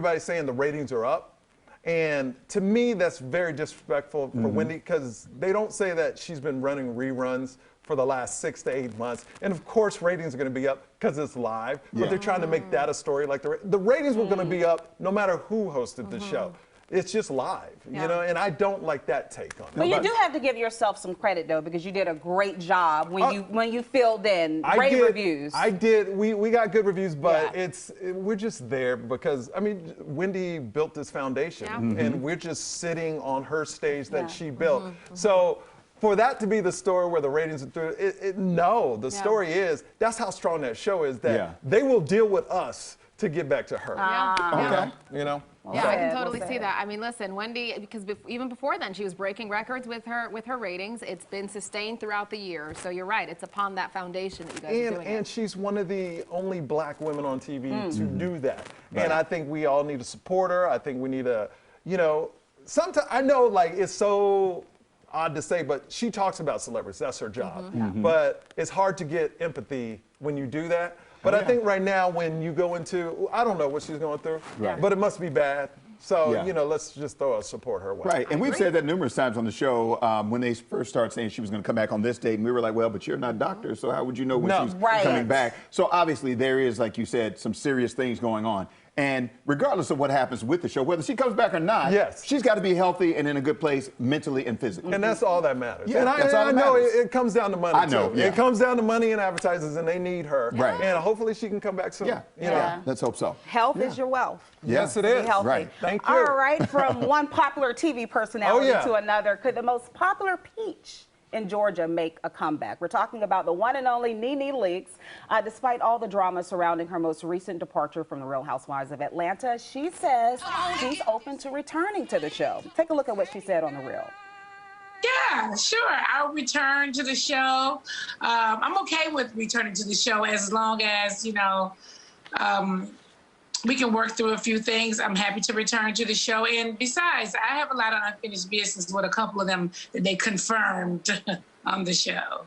Everybody's saying the ratings are up. And to me, that's very disrespectful for Wendy, because they don't say that she's been running reruns for the last 6 to 8 months. And of course, ratings are going to be up because it's live, but they're trying to make that a story. Like the ratings were going to be up no matter who hosted the show. It's just live, you know, and I don't like that take on it. But you do have to give yourself some credit, though, because you did a great job when you filled in. Great reviews. I did. We got good reviews, but we're just there because, I mean, Wendy built this foundation, and we're just sitting on her stage that she built. So for that to be the story where the ratings are through, no, the story is, that's how strong that show is, that they will deal with us to get back to her. Okay. You know? Yeah, I can totally see that. I mean, listen, Wendy, because even before then, she was breaking records with her ratings. It's been sustained throughout the year. So you're right. It's upon that foundation that you guys are doing And she's one of the only black women on TV to do that. And I think we all need to support her. I think we need to, you know, sometimes, I know, like, it's so odd to say, but she talks about celebrities. That's her job. But it's hard to get empathy when you do that. But I think right now, when you go into, I don't know what she's going through, but it must be bad. So, you know, let's just throw a support her way. Right, and we've said that numerous times on the show when they first started saying she was going to come back on this date, and we were like, well, but you're not doctors, so how would you know when she's coming back? So obviously there is, like you said, some serious things going on. And regardless of what happens with the show, whether she comes back or not, she's got to be healthy and in a good place mentally and physically. And that's all that matters. Yeah, and that's all that know matters. it comes down to money, I know, too. It comes down to money and advertisers, and they need her. Right. And hopefully she can come back soon. You know? Let's hope so. Health is your wealth. Yes, it is. Be healthy. Right. Thank you. All right, from one popular TV personality to another, could the most popular peach in Georgia make a comeback? We're talking about the one and only NeNe Leakes. Despite all the drama surrounding her most recent departure from the Real Housewives of Atlanta, she says she's open to returning to the show. Take a look at what she said on The Real. Yeah, sure. I'll return to the show. I'm okay with returning to the show as long as, you know, we can work through a few things. I'm happy to return to the show. And besides, I have a lot of unfinished business with a couple of them that they confirmed on the show.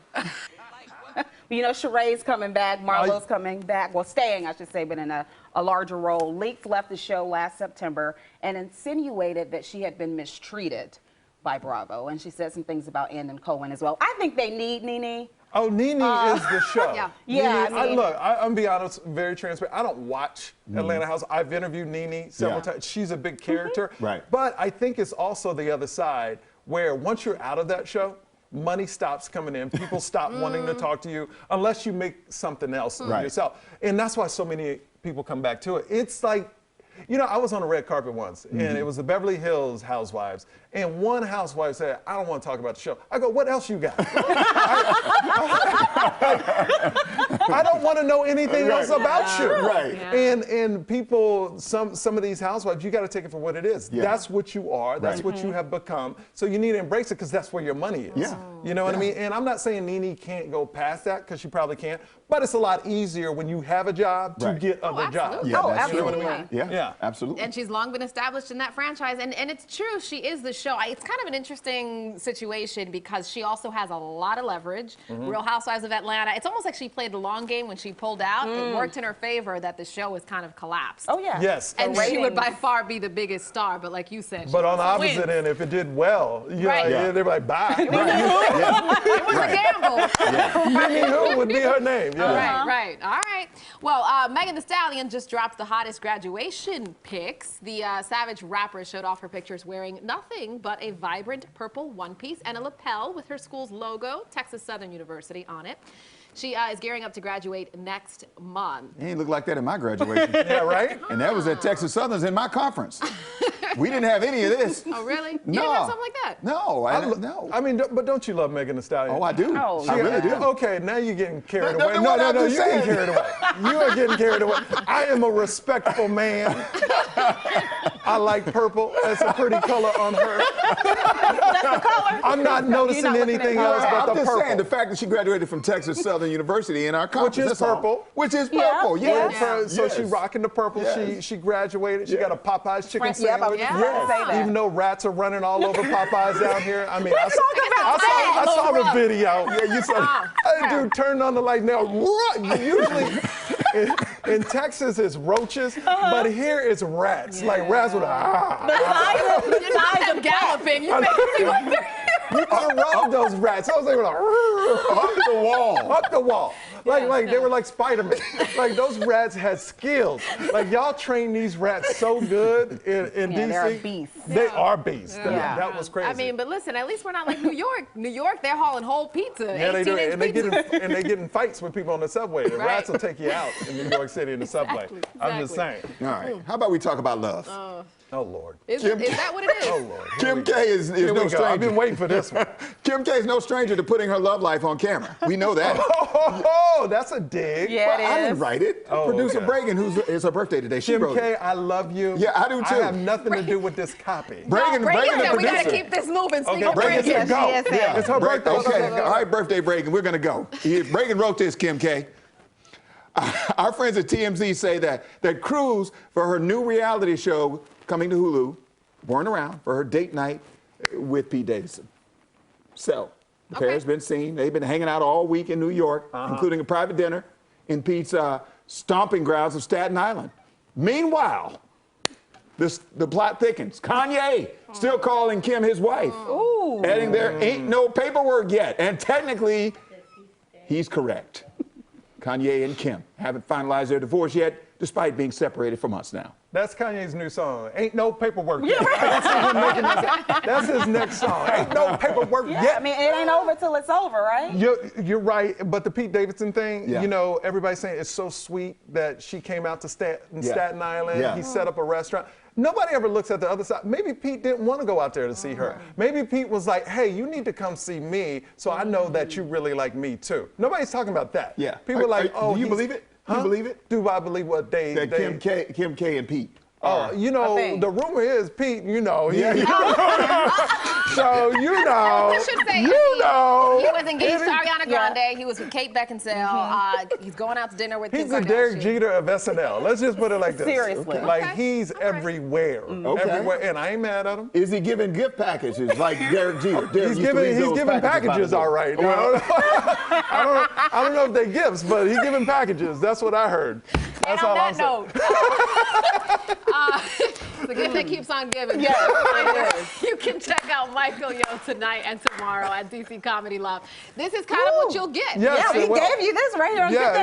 You know, Sheree's coming back, Marlo's coming back, well, staying, I should say, but in a larger role. Leakes left the show last September and insinuated that she had been mistreated by Bravo. And she said some things about Ann Cohen as well. I think they need NeNe. Oh, NeNe is the show. Yeah, NeNe, I mean, look, I'm gonna be honest, very transparent. I don't watch Atlanta House. I've interviewed NeNe several times. She's a big character. Right. But I think it's also the other side where once you're out of that show, money stops coming in. People stop wanting to talk to you unless you make something else of yourself. And that's why so many people come back to it. It's like, you know, I was on a red carpet once, and it was the Beverly Hills Housewives, and one housewife said, I don't want to talk about the show. I go, what else you got? I don't want to know anything else about you. Right. And people, some of these housewives, you got to take it for what it is. That's what you are. That's what you have become. So you need to embrace it because that's where your money is. You know what I mean? And I'm not saying NeNe can't go past that because she probably can't, but it's a lot easier when you have a job to get other jobs. Yeah, that's You know what true. I mean? Yeah, absolutely. And she's long been established in that franchise. And it's true, she is the show. It's kind of an interesting situation because she also has a lot of leverage. Real Housewives of Atlanta. It's almost like she played the long game when she pulled out. It worked in her favor that the show has kind of collapsed. Oh, yeah. Yes. And she would by far be the biggest star, but like you said, But on the opposite end, if it did well, you know, they're like, bye. It was a gamble. NeNe who would be her name. Right. All right. Well, Megan Thee Stallion just dropped the hottest graduation pics. The Savage rapper showed off her pictures wearing nothing but a vibrant purple one-piece and a lapel with her school's logo, Texas Southern University, on it. She is gearing up to graduate next month. He didn't look like that in my graduation. Yeah, right? And that was at Texas Southern's in my conference. We didn't have any of this. Oh, really? No. You didn't have something like that? No, no. I mean, but don't you love Megan Thee Stallion? Oh, I do. Oh, I really do. Okay, now you're getting carried No, away. no, No, I'm you're just getting saying. carried away. You are getting carried away. I am a respectful man. I like purple. That's a pretty color on her. That's the color. I'm not noticing anything else but I'm the just purple. saying the fact that she graduated from Texas Southern University in our conference. Which is that's all. purple. Which is purple, So she rocking the purple. She graduated. She got a Popeyes chicken sandwich. Even though rats are running all over Popeyes out here. I mean, I saw the video. Yeah, you saw. That dude turned on the light. Now, usually. In Texas, it's roaches, but here it's rats. Like rats with The size of galloping. You You could have robbed those rats. I was like, Up the wall. Up the wall. Like they were like Spider-Man. Like those rats had skills. Like y'all train these rats so good in DC. They're beasts. They are beasts. Yeah. That was crazy. I mean, but listen, at least we're not like New York. New York, they're hauling whole pizza. yeah, they do. 18-inch pizza. And they get in fights with people on the subway. The rats will take you out in New York City in the subway. I'm just saying. All right. How about we talk about love? Oh, Lord. Is that what it is? Oh, Lord. Kim K is no I've stranger. been waiting for this one. Kim K is no stranger to putting her love life on camera. We know that. Oh, that's a dig. Yeah, Well, it I is. didn't write it. Oh, Producer okay. Bregan, it's her birthday today. She Kim wrote K, it. I love you. Yeah, I do too. I have nothing to do with this copy. Bregan, Bregan the said we got to producer. keep this moving. Speaking Okay, of Bregan Bregan. said go. Yes, yes. Yeah, it's her birthday. Okay, all right, birthday Bregan, we're gonna go. Bregan wrote this, Kim K. Our friends at TMZ say that Cruz, for her new reality show coming to Hulu, weren't around for her date night with Pete Davidson. So, the pair has been seen. They've been hanging out all week in New York, including a private dinner in Pete's stomping grounds of Staten Island. Meanwhile, the plot thickens. Kanye still calling Kim his wife, adding there ain't no paperwork yet. And technically, he's correct. Kanye and Kim haven't finalized their divorce yet, despite being separated for months now. That's Kanye's new song. Ain't no paperwork yet. That's his next song. Ain't no paperwork yet. I mean, it ain't over till it's over, right? You're right, but the Pete Davidson thing, Yeah. you know, everybody's saying it's so sweet that she came out to Staten Island. Yeah. He set up a restaurant. Nobody ever looks at the other side. Maybe Pete didn't want to go out there to see her. Maybe Pete was like, hey, you need to come see me so I know that you really like me too. Nobody's talking about that. Yeah. People are like, oh, do you believe it? Do you believe it? Do I believe what they... That Kim K and Pete. You know, think. the rumor is Pete, you know. Yeah. So, you know. I should say, you know. he was engaged to Ariana Yeah. Grande. He was with Kate Beckinsale. He's going out to dinner with He's Kim the Kardashian. Derek Jeter of SNL. Let's just put it like this. Seriously. Like, Okay. he's everywhere. Okay. Everywhere. And I ain't mad at him. Is he giving gift packages like Derek Jeter? Derek He's used to leave giving those packages by the all door. right. I don't know if they're gifts, but he's giving packages. That's what I heard. That's And on all that I'm saying. note, the gift that keeps on giving. Yes, You can check out Michael Yo tonight and tomorrow at DC Comedy Lab. This is kind of what you'll get. Yes, Yeah, we it will. gave you this right here on Yeah. Good Day